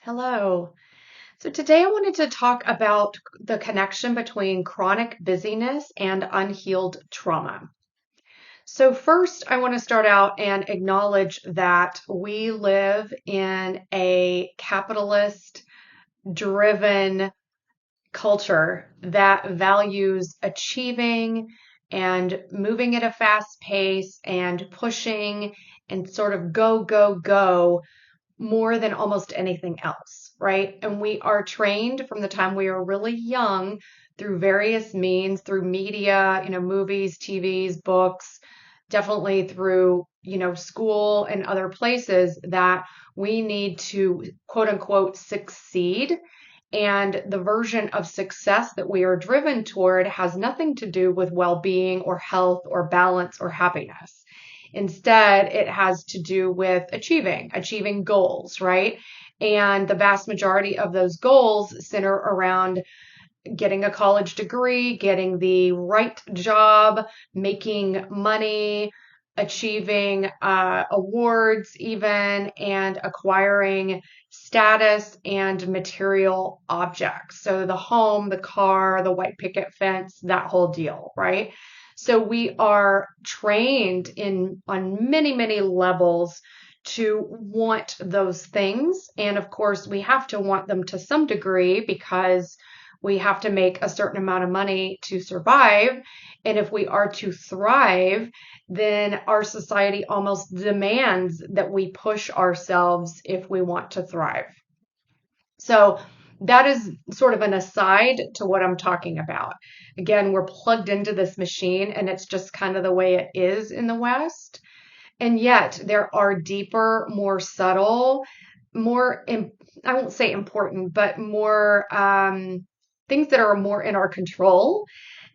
Hello. So today I wanted to talk about the connection between chronic busyness and unhealed trauma. So first, I want to start out and acknowledge that we live in a capitalist driven culture that values achieving and moving at a fast pace and pushing and sort of go, go, go more than almost anything else, right? And we are trained from the time we are really young through various means, through media, movies, TVs, books, definitely through, school and other places that we need to quote unquote succeed. And the version of success that we are driven toward has nothing to do with well being or health or balance or happiness. Instead, it has to do with achieving goals, right? And the vast majority of those goals center around getting a college degree, getting the right job, making money, achieving awards, even, and acquiring status and material objects. So the home, the car, the white picket fence, that whole deal, right? So we are trained on many, many levels to want those things. And of course, we have to want them to some degree because we have to make a certain amount of money to survive. And if we are to thrive, then our society almost demands that we push ourselves if we want to thrive. So that is sort of an aside to what I'm talking about. Again, we're plugged into this machine and it's just kind of the way it is in the West. And yet there are deeper, more subtle, I won't say important, but more things that are more in our control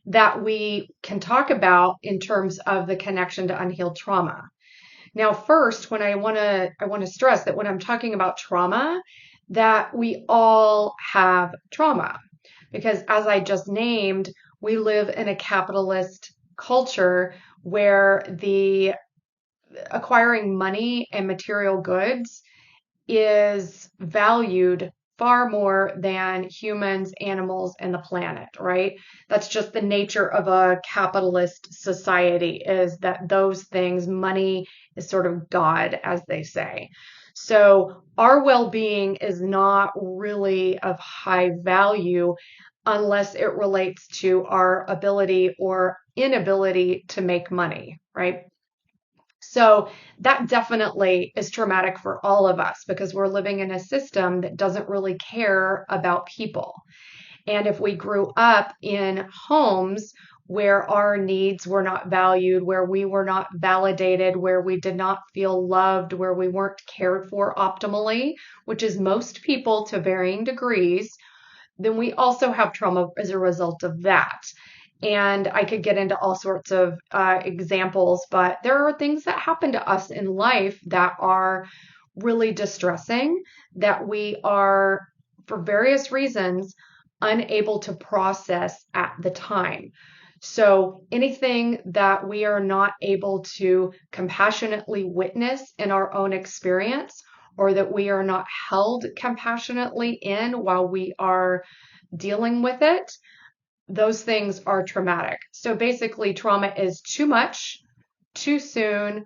that we can talk about in terms of the connection to unhealed trauma. Now, first, I want to stress that when I'm talking about trauma, that we all have trauma because as I just named, we live in a capitalist culture where the acquiring money and material goods is valued far more than humans, animals, and the planet, right? That's just the nature of a capitalist society is that those things, money is sort of God, as they say. So our well-being is not really of high value unless it relates to our ability or inability to make money, right? So that definitely is traumatic for all of us because we're living in a system that doesn't really care about people. And if we grew up in homes where our needs were not valued, where we were not validated, where we did not feel loved, where we weren't cared for optimally, which is most people to varying degrees, then we also have trauma as a result of that. And I could get into all sorts of examples, but there are things that happen to us in life that are really distressing, that we are, for various reasons, unable to process at the time. So anything that we are not able to compassionately witness in our own experience, or that we are not held compassionately in while we are dealing with it, those things are traumatic. So basically, trauma is too much, too soon,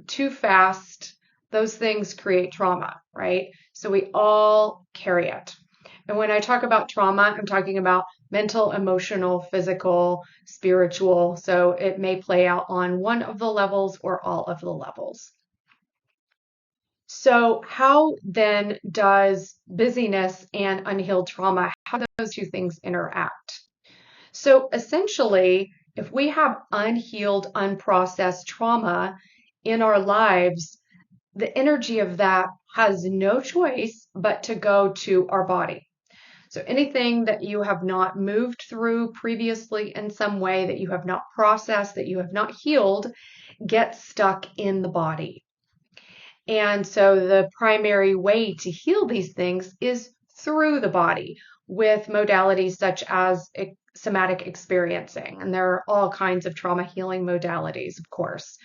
too fast. Those things create trauma, right? So we all carry it. And when I talk about trauma, I'm talking about mental, emotional, physical, spiritual. So it may play out on one of the levels or all of the levels. So how then does busyness and unhealed trauma, how do those two things interact? So essentially, if we have unhealed, unprocessed trauma in our lives, the energy of that has no choice but to go to our body. So anything that you have not moved through previously in some way, that you have not processed, that you have not healed, gets stuck in the body. And so the primary way to heal these things is through the body with modalities such as somatic experiencing. And there are all kinds of trauma healing modalities, of course.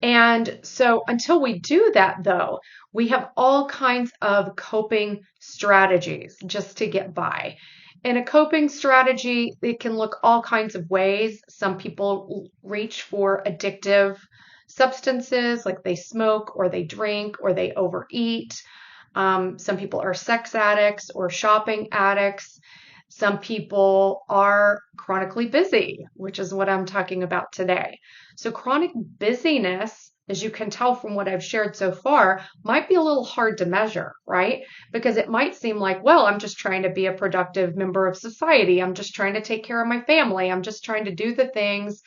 And so until we do that, though, we have all kinds of coping strategies just to get by. And a coping strategy, it can look all kinds of ways. Some people reach for addictive substances, like they smoke or they drink or they overeat. Some people are sex addicts or shopping addicts. Some people are chronically busy, which is what I'm talking about today. So, chronic busyness, as you can tell from what I've shared so far, might be a little hard to measure, right? Because it might seem like, well, I'm just trying to be a productive member of society. I'm just trying to take care of my family. I'm just trying to do the things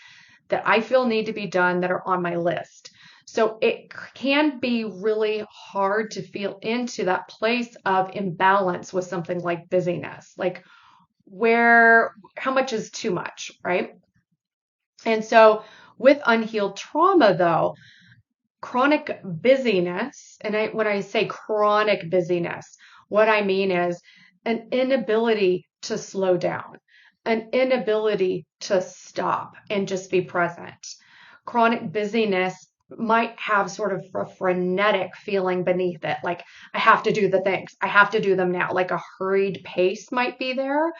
that I feel need to be done that are on my list. So it can be really hard to feel into that place of imbalance with something like busyness, like how much is too much, right? And so with unhealed trauma, though, chronic busyness, and when I say chronic busyness, what I mean is an inability to slow down, an inability to stop and just be present. Chronic busyness might have sort of a frenetic feeling beneath it, like I have to do the things, I have to do them now, like a hurried pace might be there.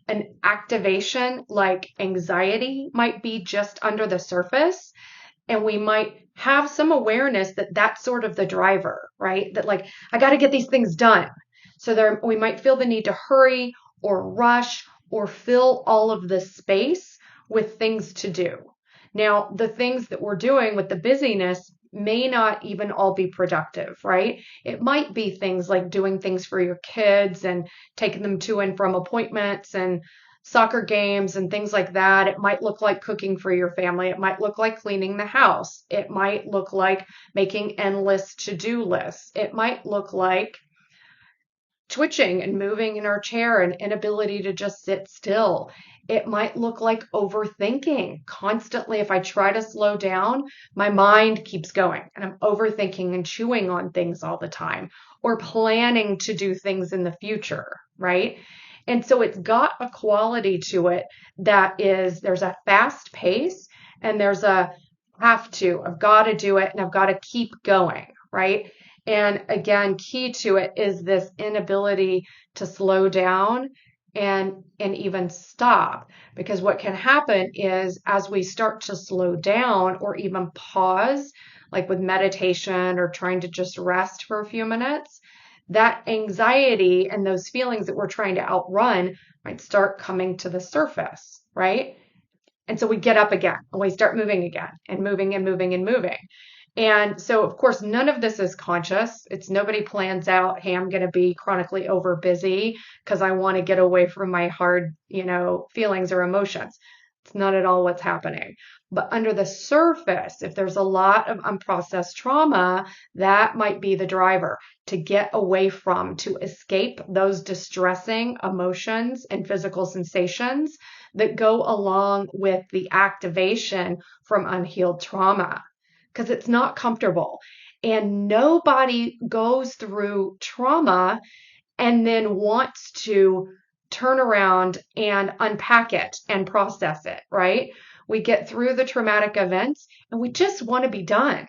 An activation like anxiety might be just under the surface, and we might have some awareness that that's sort of the driver, right? That like I got to get these things done. So there we might feel the need to hurry or rush or fill all of the space with things to do. Now, the things that we're doing with the busyness may not even all be productive, right? It might be things like doing things for your kids and taking them to and from appointments and soccer games and things like that. It might look like cooking for your family. It might look like cleaning the house. It might look like making endless to-do lists. It might look like twitching and moving in our chair and inability to just sit still. It might look like overthinking constantly. If I try to slow down, my mind keeps going and I'm overthinking and chewing on things all the time or planning to do things in the future, right? And so it's got a quality to it that is there's a fast pace and there's a I've got to do it and I've got to keep going, right? And again, key to it is this inability to slow down and even stop. Because what can happen is as we start to slow down or even pause, like with meditation or trying to just rest for a few minutes, that anxiety and those feelings that we're trying to outrun might start coming to the surface, right? And so we get up again and we start moving again and moving and moving and moving. And so, of course, none of this is conscious. It's nobody plans out, hey, I'm going to be chronically over busy because I want to get away from my hard, feelings or emotions. It's not at all what's happening. But under the surface, if there's a lot of unprocessed trauma, that might be the driver to get away from, to escape those distressing emotions and physical sensations that go along with the activation from unhealed trauma because it's not comfortable. And nobody goes through trauma and then wants to turn around and unpack it and process it, right? We get through the traumatic events and we just want to be done,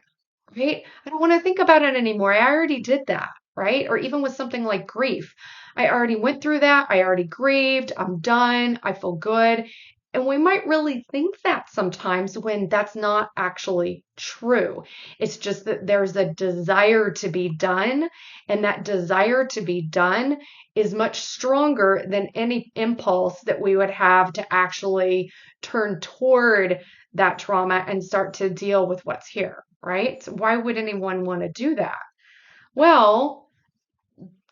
right? I don't want to think about it anymore. I already did that, right? Or even with something like grief. I already went through that. I already grieved. I'm done. I feel good. And we might really think that sometimes when that's not actually true. It's just that there's a desire to be done, and that desire to be done is much stronger than any impulse that we would have to actually turn toward that trauma and start to deal with what's here, right? So why would anyone want to do that? Well,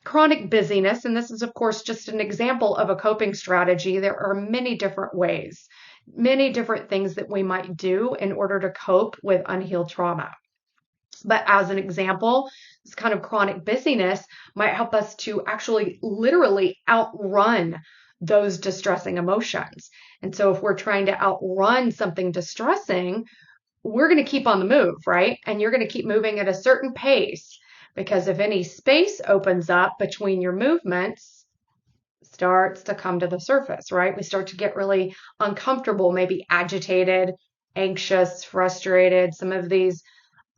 chronic busyness, and this is, of course, just an example of a coping strategy. There are many different ways, many different things that we might do in order to cope with unhealed trauma. But as an example, this kind of chronic busyness might help us to actually literally outrun those distressing emotions. And so if we're trying to outrun something distressing, we're going to keep on the move, right? And you're going to keep moving at a certain pace because if any space opens up between your movements, starts to come to the surface, right? We start to get really uncomfortable, maybe agitated, anxious, frustrated. Some of these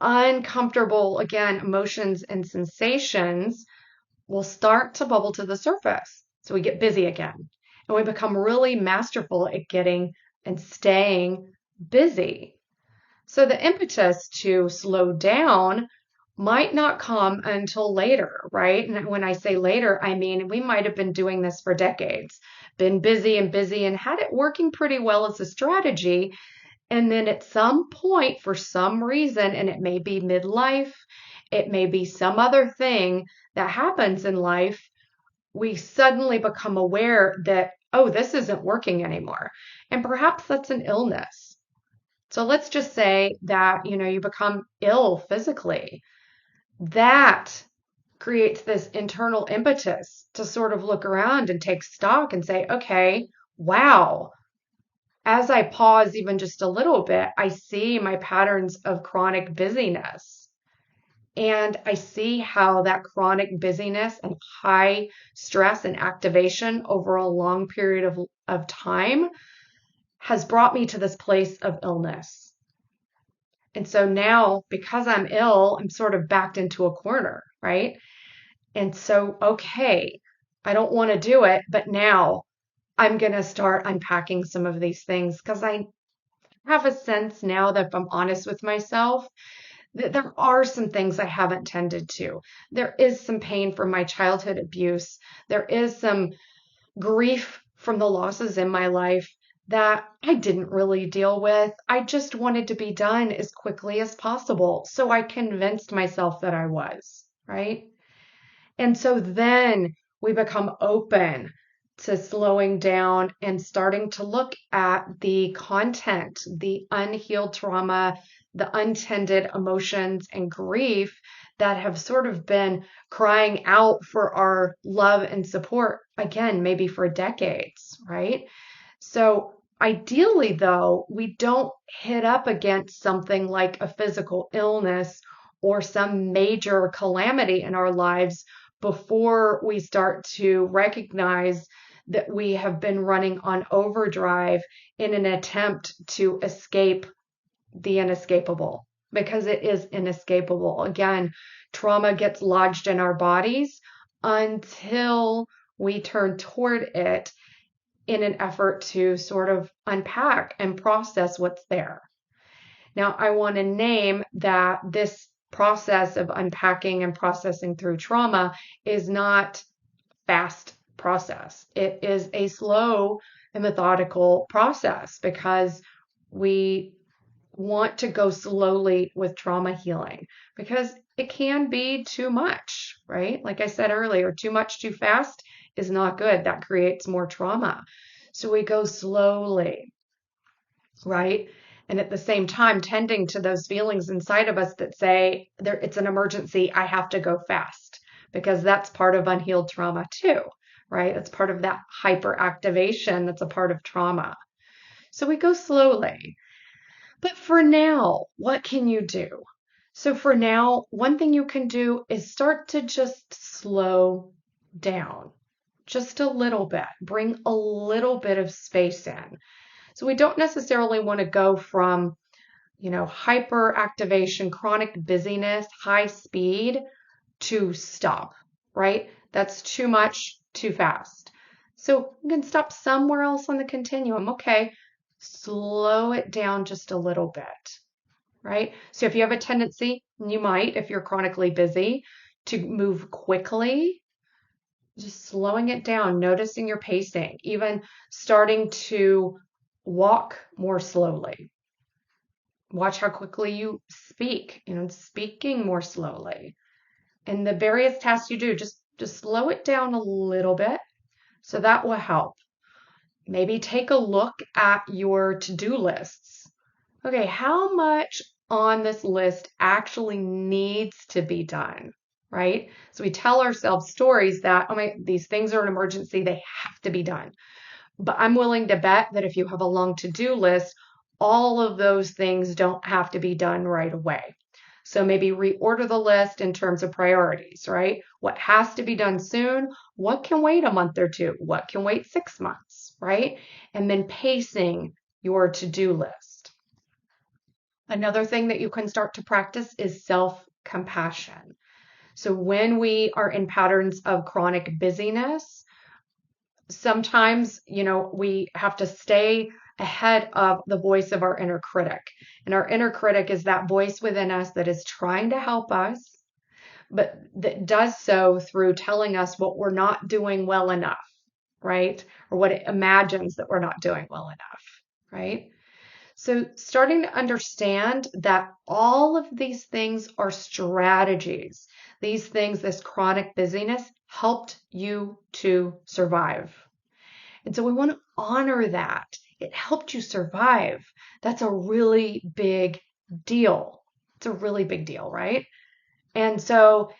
uncomfortable, again, emotions and sensations will start to bubble to the surface. So we get busy again and we become really masterful at getting and staying busy. So the impetus to slow down might not come until later, right? And when I say later, I mean we might have been doing this for decades, been busy and had it working pretty well as a strategy. And then at some point, for some reason, and it may be midlife, it may be some other thing that happens in life, we suddenly become aware that, oh, this isn't working anymore. And perhaps that's an illness. So let's just say that, you become ill physically. That creates this internal impetus to sort of look around and take stock and say, okay, wow. As I pause even just a little bit, I see my patterns of chronic busyness. And I see how that chronic busyness and high stress and activation over a long period of time has brought me to this place of illness. And so now, because I'm ill, I'm sort of backed into a corner, right? And so, okay, I don't want to do it, but now I'm going to start unpacking some of these things because I have a sense now that if I'm honest with myself, that there are some things I haven't tended to. There is some pain from my childhood abuse. There is some grief from the losses in my life that I didn't really deal with. I just wanted to be done as quickly as possible. So I convinced myself that I was, right? And so then we become open to slowing down and starting to look at the content, the unhealed trauma, the untended emotions and grief that have sort of been crying out for our love and support, again, maybe for decades, right? So ideally, though, we don't hit up against something like a physical illness or some major calamity in our lives before we start to recognize that we have been running on overdrive in an attempt to escape the inescapable, because it is inescapable. Again, trauma gets lodged in our bodies until we turn toward it in an effort to sort of unpack and process what's there. Now, I want to name that this process of unpacking and processing through trauma is not fast process. It is a slow and methodical process because we want to go slowly with trauma healing because it can be too much, right? Like I said earlier, too much too fast is not good. That creates more trauma. So we go slowly, right? And at the same time, tending to those feelings inside of us that say it's an emergency, I have to go fast, because that's part of unhealed trauma too, right? It's part of that hyperactivation that's a part of trauma. So we go slowly. But for now, what can you do? So for now, one thing you can do is start to just slow down just a little bit, bring a little bit of space in. So we don't necessarily want to go from, hyperactivation, chronic busyness, high speed to stop, right? That's too much, too fast. So you can stop somewhere else on the continuum. Okay, slow it down just a little bit, right? So if you have a tendency, you might, if you're chronically busy, to move quickly, just slowing it down, noticing your pacing, even starting to walk more slowly. Watch how quickly you speak, speaking more slowly. And the various tasks you do, just slow it down a little bit. So that will help. Maybe take a look at your to-do lists. Okay, how much on this list actually needs to be done, right? So we tell ourselves stories that, these things are an emergency, they have to be done. But I'm willing to bet that if you have a long to-do list, all of those things don't have to be done right away. So maybe reorder the list in terms of priorities, right? What has to be done soon? What can wait a month or two? What can wait 6 months, right? And then pacing your to-do list. Another thing that you can start to practice is self-compassion. So when we are in patterns of chronic busyness, sometimes, we have to stay ahead of the voice of our inner critic. And our inner critic is that voice within us that is trying to help us, but that does so through telling us what we're not doing well enough, right? Or what it imagines that we're not doing well enough, right? So starting to understand that all of these things are strategies. These things, this chronic busyness, helped you to survive. And so we want to honor that. It helped you survive. That's a really big deal. It's a really big deal, right? And so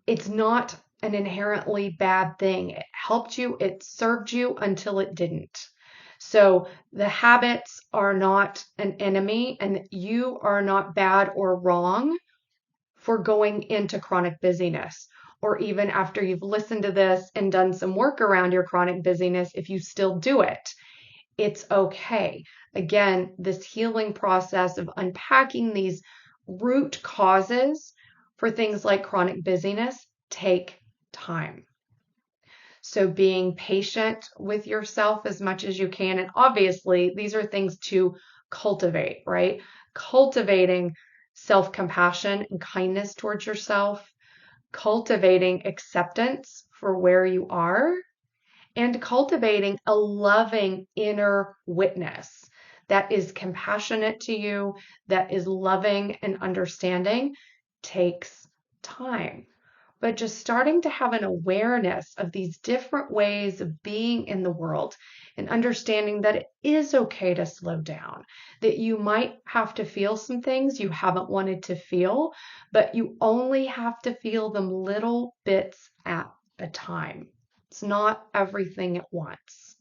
it's not an inherently bad thing. It helped you, it served you until it didn't. So the habits are not an enemy, and you are not bad or wrong for going into chronic busyness. Or even after you've listened to this and done some work around your chronic busyness, if you still do it, it's okay. Again, this healing process of unpacking these root causes for things like chronic busyness take time. So being patient with yourself as much as you can. And obviously, these are things to cultivate, right? Cultivating self-compassion and kindness towards yourself, cultivating acceptance for where you are, and cultivating a loving inner witness that is compassionate to you, that is loving and understanding, takes time. But just starting to have an awareness of these different ways of being in the world and understanding that it is okay to slow down, that you might have to feel some things you haven't wanted to feel, but you only have to feel them little bits at a time. It's not everything at once.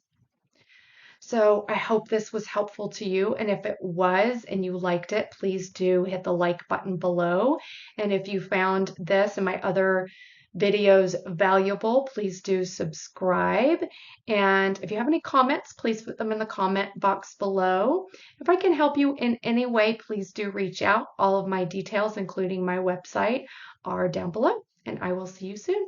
So I hope this was helpful to you. And if it was and you liked it, please do hit the like button below. And if you found this and my other videos valuable, please do subscribe. And if you have any comments, please put them in the comment box below. If I can help you in any way, please do reach out. All of my details, including my website, are down below. And I will see you soon.